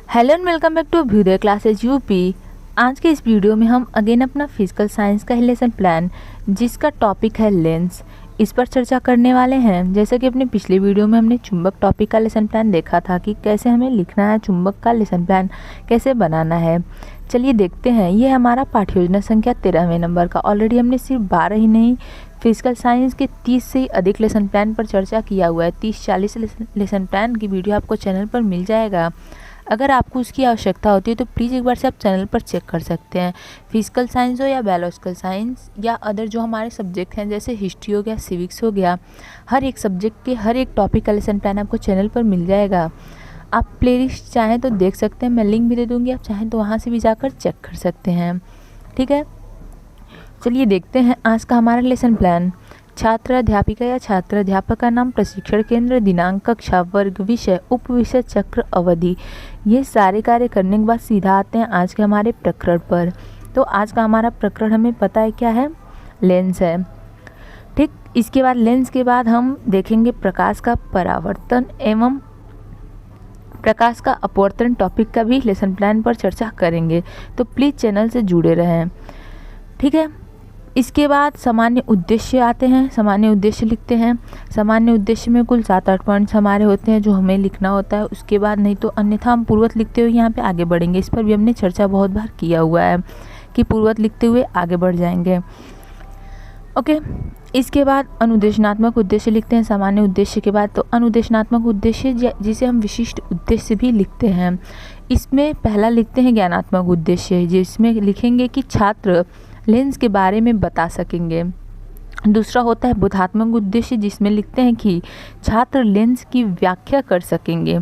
Hello and welcome back to Abhyudaya classes UP. आज के इस वीडियो में हम अगेन अपना फिजिकल साइंस का लेसन प्लान जिसका टॉपिक है लेंस, इस पर चर्चा करने वाले हैं। जैसे कि अपने पिछले वीडियो में हमने चुंबक टॉपिक का लेसन प्लान देखा था कि कैसे हमें लिखना है, चुंबक का लेसन प्लान कैसे बनाना है। चलिए देखते हैं। ये हमारा पाठ्य योजना संख्या 13वें नंबर का। ऑलरेडी हमने सिर्फ 12 ही नहीं, फिजिकल साइंस के 30 से ही अधिक लेसन प्लान पर चर्चा किया हुआ है। 30-40 लेसन प्लान की वीडियो आपको चैनल पर मिल जाएगा। अगर आपको उसकी आवश्यकता होती है तो प्लीज़ एक बार से आप चैनल पर चेक कर सकते हैं। फिजिकल साइंस हो या बायोलॉजिकल साइंस या अदर जो हमारे सब्जेक्ट हैं जैसे हिस्ट्री हो गया, सिविक्स हो गया, हर एक सब्जेक्ट के हर एक टॉपिक का लेसन प्लान आपको चैनल पर मिल जाएगा। आप प्लेलिस्ट चाहें तो देख सकते हैं, मैं लिंक भी दे दूँगी, आप चाहें तो वहाँ से भी जाकर चेक कर सकते हैं। ठीक है, चलिए देखते हैं आज का हमारा लेसन प्लान। छात्र अध्यापिका या छात्र अध्यापक का नाम, प्रशिक्षण केंद्र, दिनांक, कक्षा, वर्ग, विषय, उप विषय, चक्र, अवधि, ये सारे कार्य करने के बाद सीधा आते हैं आज के हमारे प्रकरण पर। तो आज का हमारा प्रकरण हमें पता है क्या है, लेंस है। ठीक, इसके बाद लेंस के बाद हम देखेंगे प्रकाश का परावर्तन एवं प्रकाश का अपवर्तन टॉपिक का भी लेसन प्लान पर चर्चा करेंगे। तो प्लीज़ चैनल से जुड़े रहें। ठीक है, इसके बाद सामान्य उद्देश्य आते हैं। सामान्य उद्देश्य लिखते हैं। सामान्य उद्देश्य में कुल 7-8 पॉइंट्स हमारे होते हैं जो हमें लिखना होता है। उसके बाद नहीं तो अन्यथा हम पूर्वत लिखते हुए यहाँ पे आगे बढ़ेंगे। इस पर भी हमने चर्चा बहुत बार किया हुआ है कि पूर्वत लिखते हुए आगे बढ़ जाएंगे। ओके, इसके बाद अनुदेशनात्मक उद्देश्य लिखते हैं। सामान्य उद्देश्य के बाद तो अनुदेशनात्मक उद्देश्य जिसे हम विशिष्ट उद्देश्य भी लिखते हैं। इसमें पहला लिखते हैं ज्ञानात्मक उद्देश्य, जिसमें लिखेंगे कि छात्र लेंस के बारे में बता सकेंगे। दूसरा होता है बोधात्मक उद्देश्य, जिसमें लिखते हैं कि छात्र लेंस की व्याख्या कर सकेंगे।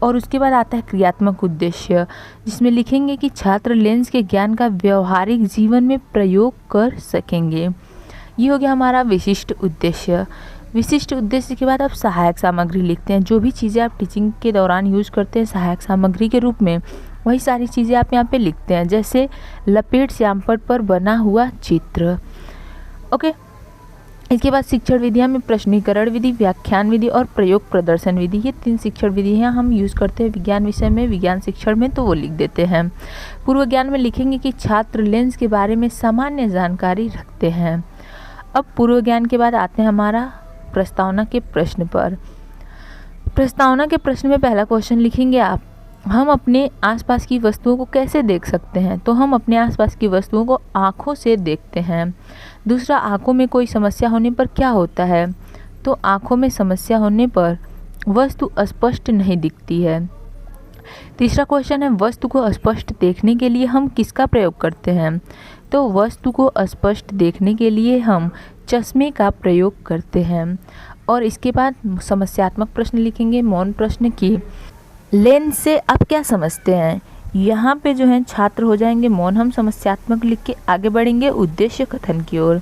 और उसके बाद आता है क्रियात्मक उद्देश्य, जिसमें लिखेंगे कि छात्र लेंस के ज्ञान का व्यवहारिक जीवन में प्रयोग कर सकेंगे। ये हो गया हमारा विशिष्ट उद्देश्य। विशिष्ट उद्देश्य के बाद आप सहायक सामग्री लिखते हैं। जो भी चीज़ें आप टीचिंग के दौरान यूज करते हैं सहायक सामग्री के रूप में, वही सारी चीज़ें आप यहाँ पे लिखते हैं। जैसे लपेट श्यामपट्ट पर बना हुआ चित्र। ओके, इसके बाद शिक्षण विधियाँ में प्रश्नीकरण विधि, व्याख्यान विधि और प्रयोग प्रदर्शन विधि, ये 3 शिक्षण विधियाँ हम यूज़ करते हैं विज्ञान विषय में, विज्ञान शिक्षण में, तो वो लिख देते हैं। पूर्व ज्ञान में लिखेंगे कि छात्र लेंस के बारे में सामान्य जानकारी रखते हैं। अब पूर्व ज्ञान के बाद आते हैं हमारा प्रस्तावना के प्रश्न पर। प्रस्तावना के प्रश्न में पहला क्वेश्चन लिखेंगे आप, हम अपने आसपास की वस्तुओं को कैसे देख सकते हैं? तो हम अपने आसपास की वस्तुओं को आँखों से देखते हैं। दूसरा, आँखों में कोई समस्या होने पर क्या होता है? तो आँखों में समस्या होने पर वस्तु स्पष्ट नहीं दिखती है। तीसरा क्वेश्चन है, वस्तु को स्पष्ट देखने के लिए हम किसका प्रयोग करते हैं? तो वस्तु को स्पष्ट देखने के लिए हम चश्मे का प्रयोग करते हैं। और इसके बाद समस्यात्मक प्रश्न लिखेंगे, मौन प्रश्न की लेंस से आप क्या समझते हैं? यहाँ पे जो है छात्र हो जाएंगे मौन। हम समस्यात्मक लिख के आगे बढ़ेंगे उद्देश्य कथन की ओर।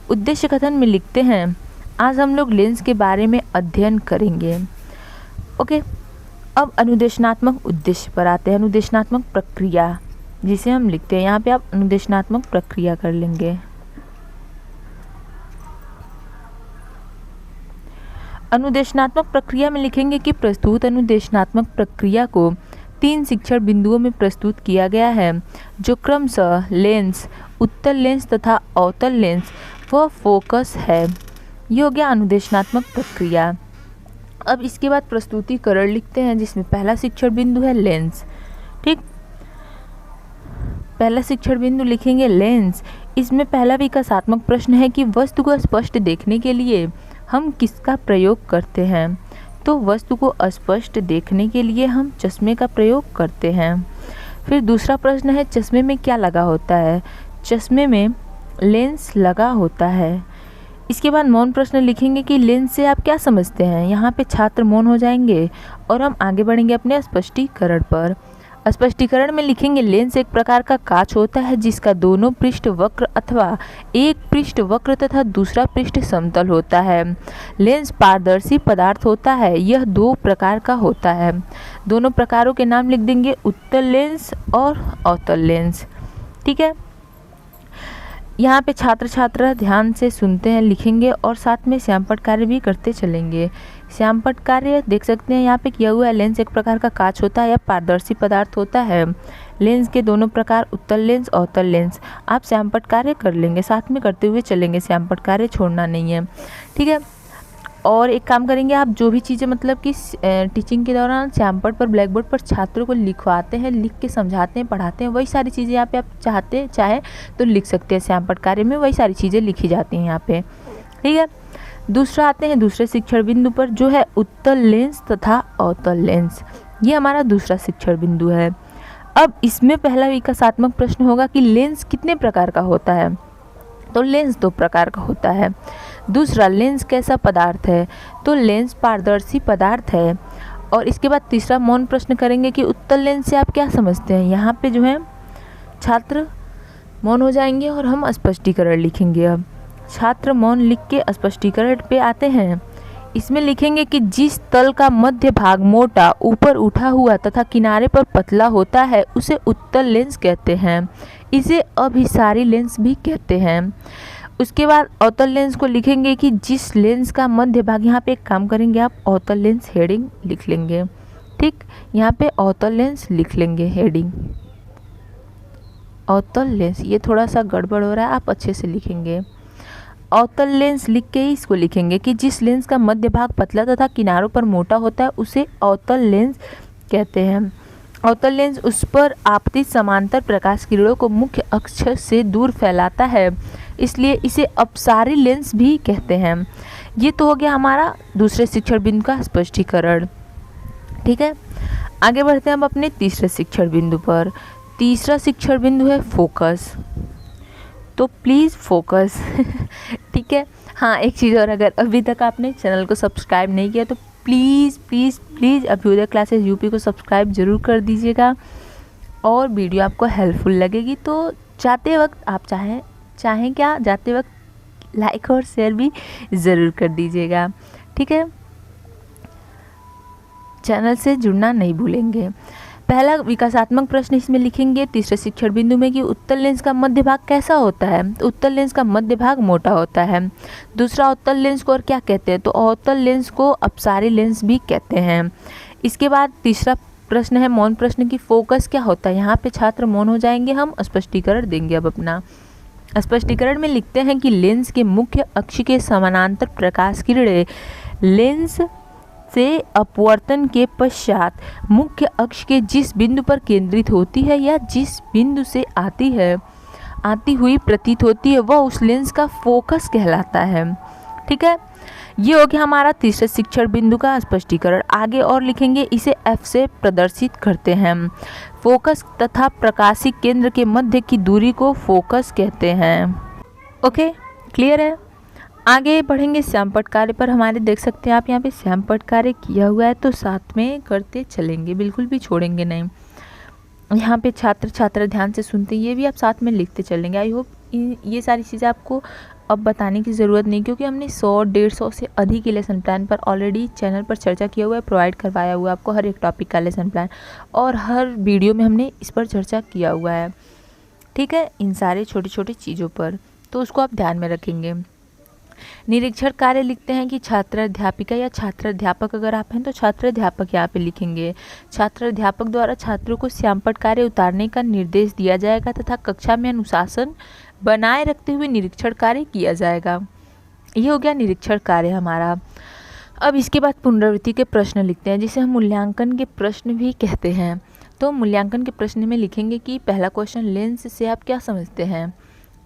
उद्देश्य कथन में लिखते हैं, आज हम लोग लेंस के बारे में अध्ययन करेंगे। ओके, अब अनुदेशनात्मक उद्देश्य पर आते हैं। अनुदेशनात्मक प्रक्रिया जिसे हम लिखते हैं, यहाँ पे आप अनुदेशनात्मक प्रक्रिया कर लेंगे। अनुदेशनात्मक प्रक्रिया में लिखेंगे कि प्रस्तुत अनुदेशनात्मक प्रक्रिया को 3 शिक्षण बिंदुओं में प्रस्तुत किया गया है, जो क्रमशः लेंस, उत्तल लेंस तथा अवतल लेंस व फोकस है। ये हो गया अनुदेशनात्मक प्रक्रिया। अब इसके बाद प्रस्तुतिकरण लिखते हैं, जिसमें पहला शिक्षण बिंदु है लेंस। ठीक, पहला शिक्षण बिंदु लिखेंगे लेंस। इसमें पहला विकासात्मक प्रश्न है कि वस्तु को स्पष्ट देखने के लिए हम किसका प्रयोग करते हैं? तो वस्तु को स्पष्ट देखने के लिए हम चश्मे का प्रयोग करते हैं। फिर दूसरा प्रश्न है, चश्मे में क्या लगा होता है? चश्मे में लेंस लगा होता है। इसके बाद मौन प्रश्न लिखेंगे कि लेंस से आप क्या समझते हैं? यहाँ पे छात्र मौन हो जाएंगे और हम आगे बढ़ेंगे अपने स्पष्टीकरण पर। स्पष्टीकरण में लिखेंगे, लेंस एक प्रकार का कांच होता है जिसका दोनों पृष्ठ वक्र अथवा एक पृष्ठ वक्र तथा दूसरा पृष्ठ समतल होता है। लेंस पारदर्शी पदार्थ होता है। यह 2 प्रकार का होता है। दोनों प्रकारों के नाम लिख देंगे, उत्तल लेंस और अवतल लेंस। ठीक है, यहाँ पे छात्र छात्रा ध्यान से सुनते हैं, लिखेंगे और साथ में श्यामपट्ट कार्य भी करते चलेंगे। श्यामपट्ट कार्य देख सकते हैं यहाँ पे किया हुआ है। लेंस एक प्रकार का कांच होता है या पारदर्शी पदार्थ होता है। लेंस के दोनों प्रकार उत्तल लेंस, अवतल लेंस। आप श्यामपट्ट कार्य कर लेंगे, साथ में करते हुए चलेंगे, श्यामपट्ट कार्य छोड़ना नहीं है, ठीक है। और एक काम करेंगे, आप जो भी चीज़ें मतलब कि टीचिंग के दौरान श्यामपट्ट पर, ब्लैक बोर्ड पर छात्रों को लिखवाते हैं, लिख के समझाते हैं, पढ़ाते हैं, वही सारी चीज़ें यहाँ पे आप चाहे तो लिख सकते हैं। श्यामपट्ट कार्य में वही सारी चीज़ें लिखी जाती हैं यहाँ पे, ठीक है। दूसरा आते हैं दूसरे शिक्षण बिंदु पर, जो है उत्तल लेंस तथा अवतल लेंस। ये हमारा दूसरा शिक्षण बिंदु है। अब इसमें पहला विकासात्मक प्रश्न होगा कि लेंस कितने प्रकार का होता है, तो लेंस 2 प्रकार का होता है। दूसरा, लेंस कैसा पदार्थ है, तो लेंस पारदर्शी पदार्थ है। और इसके बाद तीसरा मौन प्रश्न करेंगे कि उत्तल लेंस से आप क्या समझते हैं। यहाँ पे जो है छात्र मौन हो जाएंगे और हम स्पष्टीकरण लिखेंगे। अब छात्र मौन लिख के स्पष्टीकरण पे आते हैं। इसमें लिखेंगे कि जिस तल का मध्य भाग मोटा, ऊपर उठा हुआ तथा किनारे पर पतला होता है उसे उत्तल लेंस कहते हैं। इसे अभिसारी लेंस भी कहते हैं। उसके बाद अवतल लेंस को लिखेंगे कि जिस लेंस का मध्य भाग, यहाँ पे एक काम करेंगे आप अवतल लेंस हेडिंग लिख लेंगे, ठीक। यहाँ पे अवतल लेंस लिख लेंगे हेडिंग, अवतल लेंस। ये थोड़ा सा गड़बड़ हो रहा है, आप अच्छे से लिखेंगे। अवतल लेंस लिख के ही इसको लिखेंगे कि जिस लेंस का मध्य भाग पतला तथा किनारों पर मोटा होता है उसे अवतल लेंस कहते हैं। अवतल लेंस उस पर आपतित समांतर प्रकाश किरणों को मुख्य अक्ष से दूर फैलाता है, इसलिए इसे अपसारी लेंस भी कहते हैं। ये तो हो गया हमारा दूसरे शिक्षण बिंदु का स्पष्टीकरण, ठीक है। आगे बढ़ते हैं हम अपने तीसरे शिक्षण बिंदु पर। तीसरा शिक्षण बिंदु है फोकस, तो प्लीज़ फोकस ठीक है। हाँ, एक चीज़ और, अगर अभी तक आपने चैनल को सब्सक्राइब नहीं किया तो please please please Abhyudaya classes UP को सब्सक्राइब ज़रूर कर दीजिएगा। और वीडियो आपको हेल्पफुल लगेगी तो जाते वक्त आप चाहें क्या, जाते वक्त लाइक और शेयर भी ज़रूर कर दीजिएगा, ठीक है। चैनल से जुड़ना नहीं भूलेंगे। पहला विकासात्मक प्रश्न इसमें लिखेंगे तीसरे शिक्षण बिंदु में कि उत्तल लेंस का मध्य भाग कैसा होता है, तो उत्तल लेंस का मध्य भाग मोटा होता है। दूसरा, अवतल लेंस को और क्या कहते हैं, तो अवतल लेंस को अपसारी लेंस भी कहते हैं। इसके बाद तीसरा प्रश्न है मौन प्रश्न की फोकस क्या होता है। यहाँ पे छात्र मौन हो जाएंगे, हम स्पष्टीकरण देंगे। अब अपना स्पष्टीकरण में लिखते हैं कि लेंस के मुख्य अक्ष के समानांतर प्रकाश किरणें लेंस से अपवर्तन के पश्चात मुख्य अक्ष के जिस बिंदु पर केंद्रित होती है या जिस बिंदु से आती हुई प्रतीत होती है वह उस लेंस का फोकस कहलाता है, ठीक है। ये हो गया हमारा तीसरे शिक्षण बिंदु का स्पष्टीकरण। आगे और लिखेंगे, इसे F से प्रदर्शित करते हैं। फोकस तथा प्रकाशिक केंद्र के मध्य की दूरी को फोकस कहते हैं। ओके, क्लियर है। आगे बढ़ेंगे श्यामपट्ट कार्य पर। हमारे देख सकते हैं आप यहाँ पे श्यामपट्ट कार्य किया हुआ है, तो साथ में करते चलेंगे, बिल्कुल भी छोड़ेंगे नहीं। यहाँ पे छात्र ध्यान से सुनते हैं, ये भी आप साथ में लिखते चलेंगे। आई होप ये सारी चीज़ें आपको अब बताने की ज़रूरत नहीं, क्योंकि हमने 100-150 से अधिक के लेसन प्लान पर ऑलरेडी चैनल पर चर्चा किया हुआ है, प्रोवाइड करवाया हुआ है आपको हर एक टॉपिक का लेसन प्लान, और हर वीडियो में हमने इस पर चर्चा किया हुआ है, ठीक है, इन सारे छोटी छोटी चीज़ों पर, तो उसको आप ध्यान में रखेंगे। निरीक्षण कार्य लिखते हैं कि छात्र अध्यापिका या छात्र अध्यापक अगर आप हैं तो छात्र अध्यापक यहाँ पे लिखेंगे। छात्र अध्यापक द्वारा छात्रों को श्यामपट्ट कार्य उतारने का निर्देश दिया जाएगा तथा कक्षा में अनुशासन बनाए रखते हुए निरीक्षण कार्य किया जाएगा। ये हो गया निरीक्षण कार्य हमारा। अब इसके बाद पुनरावृत्ति के प्रश्न लिखते हैं, जिसे हम मूल्यांकन के प्रश्न भी कहते हैं। तो मूल्यांकन के प्रश्न में लिखेंगे कि पहला क्वेश्चन, लेंस से आप क्या समझते हैं।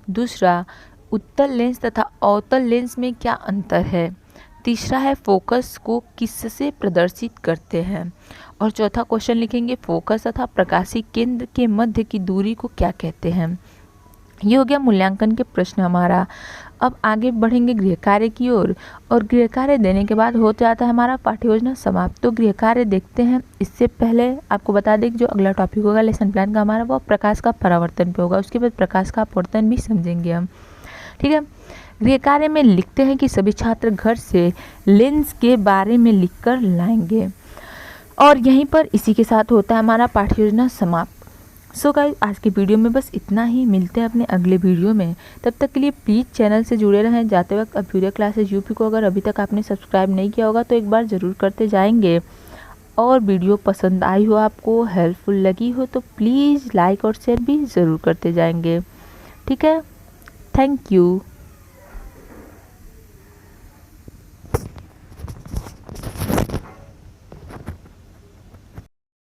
दूसरा, उत्तल लेंस तथा अवतल लेंस में क्या अंतर है। तीसरा है, फोकस को किससे प्रदर्शित करते हैं। और चौथा क्वेश्चन लिखेंगे, फोकस तथा प्रकाशिक केंद्र के मध्य की दूरी को क्या कहते हैं। ये हो गया मूल्यांकन के प्रश्न हमारा। अब आगे बढ़ेंगे गृह कार्य की ओर, और गृह कार्य देने के बाद हो जाता है हमारा पाठ्य योजना समाप्त। तो गृह कार्य देखते हैं। इससे पहले आपको बता दें कि जो अगला टॉपिक होगा लेसन प्लान का हमारा, वो प्रकाश का परावर्तन पे होगा। उसके बाद प्रकाश का अपवर्तन भी समझेंगे हम, ठीक है। गृह कार्य में लिखते हैं कि सभी छात्र घर से लेंस के बारे में लिखकर लाएंगे। और यहीं पर इसी के साथ होता है हमारा पाठ्य योजना समाप्त। सो गाइस, आज की वीडियो में बस इतना ही। मिलते हैं अपने अगले वीडियो में। तब तक के लिए प्लीज़ चैनल से जुड़े रहें। जाते वक्त अभ्युदय क्लासेस यूपी को अगर अभी तक आपने सब्सक्राइब नहीं किया होगा तो एक बार ज़रूर करते जाएंगे। और वीडियो पसंद आई हो, आपको हेल्पफुल लगी हो, तो प्लीज़ लाइक और शेयर भी ज़रूर करते जाएंगे। ठीक है, थैंक यू।